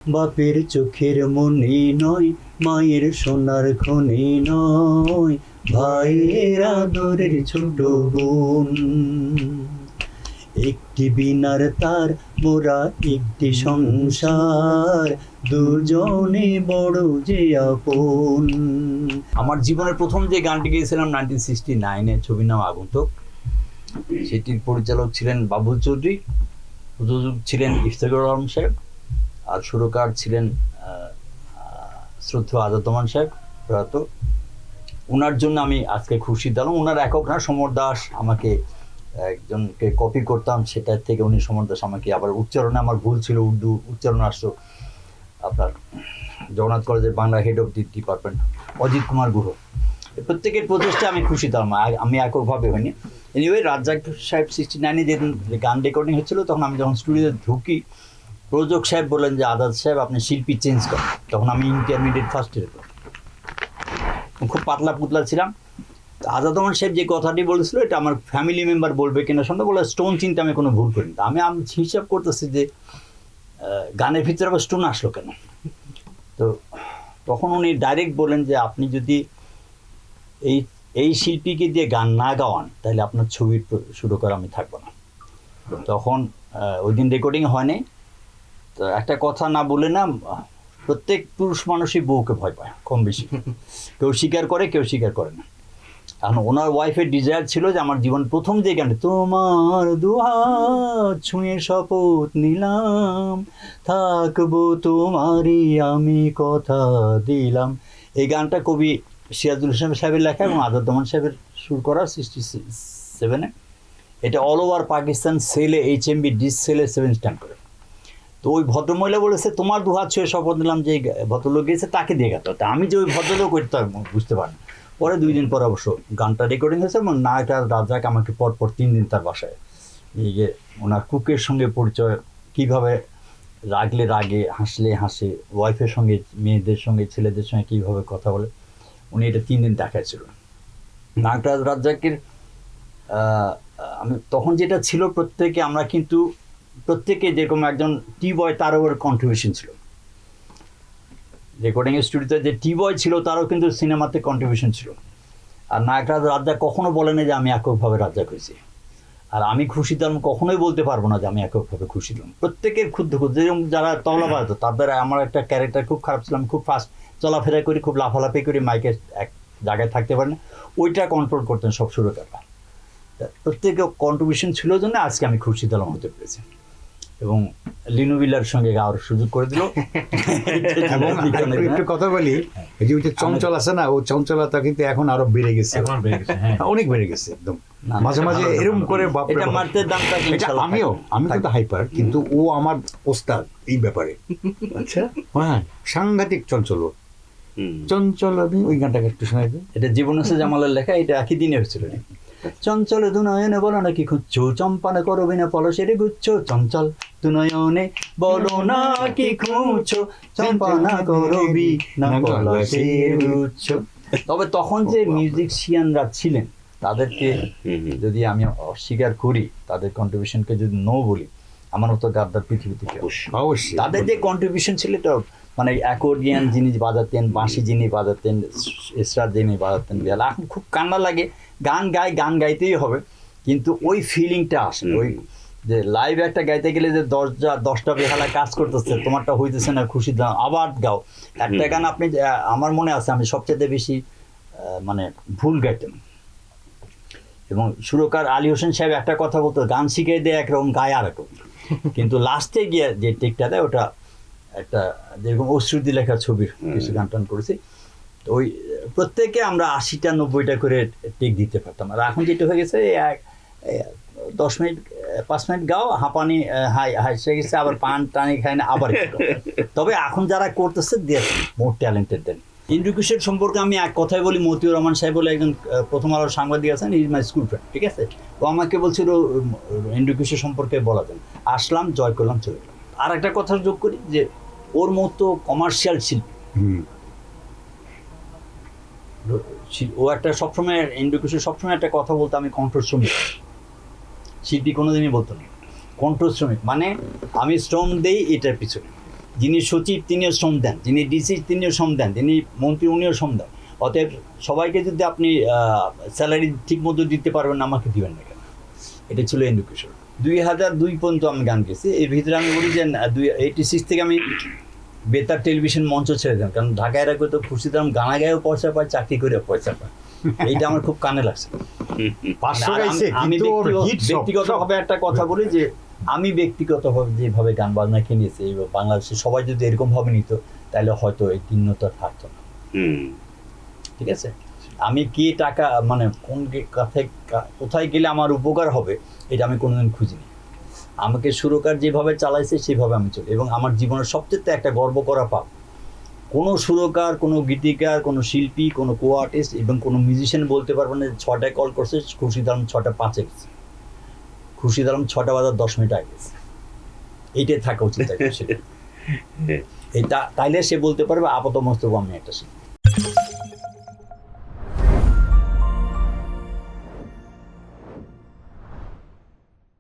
বাপের চোখের মনি নয়, মায়ের সোনার খনি নয়, ভাইয়ের আদরের ছোট বোন। একটি বিনার তার মোরা একটি সংসার, দুজনে বড় যে আপন। আমার জীবনের প্রথম যে গানটি গেয়েছিলাম 1969-এ, ছবির নাম আগন্তুক। সেটির পরিচালক ছিলেন বাবুল চৌধুরী, প্রযোজক ছিলেন ইফতেখারুল আলম সাহেব, আর সুরকার ছিলেন শ্রদ্ধেয় আজাদমান সাহেব প্রয়াত। ওনার জন্য আমি আজকে খুশি দিলাম। ওনার একক না, সমর দাস আমাকে একজনকে কপি করতাম, সেটার থেকে উনি সমর দাস আমাকে আবার উচ্চারণে আমার ভুল ছিল, উর্দু উচ্চারণ আসতো আপনার জগন্নাথ কলেজের Bangla head of the department Ajit Kumar Guha. প্রত্যেকের প্রচেষ্টা আমি খুশি দিলাম, আমি এককভাবে হয়নি। এনিওয়ে রাজ্জাক সাহেব 69-এ যেদিন গান রেকর্ডিং হচ্ছিল, তখন আমি যখন স্টুডিওতে ঢুকি, প্রযোজক সাহেব বললেন যে আজাদ সাহেব আপনি শিল্পী চেঞ্জ করেন। তখন আমি ইন্টারমিডিয়েট ফার্স্ট ইয়ারে, খুব পাতলা পুতলা ছিলাম। আজাদমান সাহেব যে কথাটি বলেছিল, এটা আমার ফ্যামিলি মেম্বার বলবে কিনা সন্দেহ, বলে স্টোন চিনতে আমি কোনো ভুল করিনি। আমি হিসাব করতেছি যে গানের ভিতরে আবার স্টোন আসলো কেন। তো তখন উনি ডাইরেক্ট বলেন যে আপনি যদি এই শিল্পীকে দিয়ে গান না গাওয়ান, তাহলে আপনার ছবির সুরকার আমি থাকবো না। তখন ওই দিন রেকর্ডিং হয়নি। তো একটা কথা না বলে না, প্রত্যেক পুরুষ মানুষই বউকে ভয় পায় কম বেশি, কেউ স্বীকার করে কেউ স্বীকার করে না। এখন ওনার ওয়াইফের ডিজায়ার ছিল যে আমার জীবন প্রথম যে গানটা, তোমার দুহাত ছুঁয়ে শপথ নিলাম, থাকবো তোমারই আমি কথা দিলাম। এই গানটা কবি সিরাজুল ইসলাম সাহেবের লেখা এবং আজাদমান সাহেবের সুর করা 67-এ। এটা অল ওভার পাকিস্তান সেলে, HMV ডিস সেলে 7 স্ট্যান্ড করে। তো ওই ভদ্রমহিলা বলেছে তোমার দুহাত ছুঁয়ে শপথ নিলাম, যে ভদ্রলোক গিয়েছে তাকে দিয়ে গেত। তা আমি যে ওই ভদ্রলোক ওইটা বুঝতে পারি। পরে 2 দিন পর অবশ্য গানটা রেকর্ডিং হয়েছে এবং নায়কটা রাজ্জাক আমাকে পরপর 3 দিন তার বাসায়, এই যে ওনার কুকের সঙ্গে পরিচয়, কীভাবে রাগলে রাগে, হাসলে হাসে, ওয়াইফের সঙ্গে, মেয়েদের সঙ্গে, ছেলেদের সঙ্গে কীভাবে কথা বলে, উনি এটা 3 দিন দেখাইছিল। নায়কটা রাজ্জাকের আমি তখন যেটা ছিল, আমরা কিন্তু প্রত্যেকে যেরকম একজন টি বয়, তার ওর কন্ট্রিবিউশন ছিল। রেকর্ডিং স্টুডিওতে যে টি বয় ছিল, তারও কিন্তু সিনেমাতে কন্ট্রিবিউশন ছিল। আর নায়করাজ রাজ্জাক কখনো বলে না যে আমি এককভাবে রাজ্জাক হয়েছি। আর আমি খুশি দিলাম কখনোই বলতে পারবো না যে আমি এককভাবে খুশি দিলাম। প্রত্যেকের ক্ষুদ্র ক্ষুদ্র, যেরকম যারা তবলা বাজাতো, তাদের আমার একটা ক্যারেক্টার খুব খারাপ ছিল, আমি খুব ফাস্ট চলাফেরা করি, খুব লাফালাফি করি, মাইকের এক জায়গায় থাকতে পারি না, ওইটা কন্ট্রোল করতেন সব সুরকাররা। প্রত্যেকে কন্ট্রিবিউশন ছিল জন্য আজকে আমি খুশি দিলাম হতে পেরেছি। এবং লিনু বিলার সঙ্গে গাওয়ার সুযোগ করে দিল। একটু কথা বলি, এই যে চঞ্চল আছে না, ও চঞ্চলতা কিন্তু এখন আরো বেড়ে গেছে, অনেক বেড়ে গেছে একদম। মাঝে মাঝে এরকম করে আমি কিন্তু হাইপার, কিন্তু ও আমার ওস্তাদ এই ব্যাপারে। আচ্ছা, হ্যাঁ, সাংঘাতিক চঞ্চল। চঞ্চল, ওই গানটাকে একটু শোনাই দিন। এটা জীবনানন্দ জামালের লেখা, এটা একই দিনে হয়েছিল। চঞ্চল দুনয়নে বলো না কি খুঁজছো, চম্পানা করো বিনা পলসের গুচ্ছ, চঞ্চল দুনয়নে বলো না কি খুঁজছো, চম্পানা করো বিনা পলসের গুচ্ছ। তবে তখন যে মিউজিশিয়ানরা ছিলেন, তাদেরকে যদি আমি অস্বীকার করি, তাদের কন্ট্রিবিউশনকে যদি নো বলি, আমার মতো গাদ্দার পৃথিবীতে অবশ্যই। তাদের যে কন্ট্রিবিউশন ছিল, এটা মানে অ্যাকর্ডিয়ান যিনি বাজাতেন, বাঁশি যিনি বাজাতেন, এসরার যিনি বাজাতেন, এখন খুব কান্না লাগে। গান গাইতেই হবে, কিন্তু ওই ফিলিংটা আসে। ওই যে লাইভ একটা গাইতে গেলে যে 10টা বেহালা কাজ করতেছে, তোমারটা হইতেছে না, খুশি দাও, আবার গাও। একটা গান আপনি, আমার মনে আছে আমি সবচেয়ে বেশি মানে ভুল গাইতাম, এবং সুরকার আলী হোসেন সাহেব একটা কথা বলতো, গান শিখিয়ে দেয় একরকম, গায়ে আরেকরকম। কিন্তু লাস্টে গিয়ে যে টেকটা দেয়, ওটা একটা যেরকম অশ্রুতি লেখা ছবির কিছু গান টান করেছি। তো ওই প্রত্যেকে আমরা 80টা 90টা করে টেক দিতে পারতাম। আর এখন যেটা হয়ে গেছে, 10 মিনিট 5 মিনিট গাও, হাঁপানি হাসে গেছে, আবার পান টানি খায় না, আবার। তবে এখন যারা করতেছে, দিয়ে মোর ট্যালেন্টেড দেন। ইন্দ্র কিশোর সম্পর্কে আমি এক কথাই বলি, মতিউর রহমান সাহেব বলে একজন প্রথম আলোর সাংবাদিক আছেন, ইজ মাই স্কুল ফ্রেন্ড, ঠিক আছে। ও আমাকে বলছিল ইন্দ্র কিশোর সম্পর্কে বলা দেন, আসলাম, জয় করলাম, চলে গেলাম। আর একটা কথা যোগ করি যে ওর মতো কমার্শিয়াল শিল্পী, ও একটা সবসময়, ইন্দ্র কিশোর সবসময় একটা কথা বলতো, আমি কণ্ঠশ্রমিক। শিল্পী কোনোদিনই বলতো না কণ্ঠশ্রমিক, মানে আমি শ্রম দেই এটার পিছনে, যিনি সচিব তিনিও শ্রম দেন, যিনি ডিসি তিনিও শ্রম দেন, যিনি মন্ত্রী উনিও শ্রম দেন। অতএব সবাইকে যদি আপনি স্যালারি ঠিক মতো দিতে পারবেন না, আমাকে দিবেন না কেন? এটা ছিল এন্ডু কিশোর। 2002 পর্যন্ত আমি গান গেছি। এর ভিতরে আমি বলি যে 86 থেকে আমি বেতার টেলিভিশন মঞ্চ ছেড়ে দিলাম, কারণ ঢাকায় রাখবে তো খুশিতে আমি গানা গায়েও পয়সা পাই, চাকরি করেও পয়সা পাই। এইটা আমার খুব কানে লাগছে। 500 আর গাইছে, আমি কিন্তু ওর hit সব। ব্যক্তিগতভাবে একটা কথা বলি যে আমি ব্যক্তিগতভাবে যেভাবে গান বাজনা কিনেছি, এই বাংলাদেশে সবাই যদি এরকম ভাবে নিত, তাহলে হয়তো এই ভিন্নতা থাকতো না। ঠিক আছে, আমি কি টাকা মানে কোন কোথায় গেলে আমার উপকার হবে এটা আমি কোনোদিন খুঁজিনি। আমাকে সুরকার যেভাবে চালাইছে সেভাবে আমি চলি, এবং আমার জীবনের সবচেয়ে একটা গর্ব করা পাপ, কোনো সুরকার, কোনো গীতিকার, কোনো শিল্পী, কোনো কো আর্টিস্ট এবং কোনো মিউজিশিয়ান বলতে পারবে না 6টায় কল করছে, খুরশিদ আলম 6:05 গেছে, খুরশিদ আলম 6:10 আগে গেছে। এইটাই থাকা উচিত। এইটা তাইলে সে বলতে পারবে আপাত মস্তক আমি একটা শিল্পী।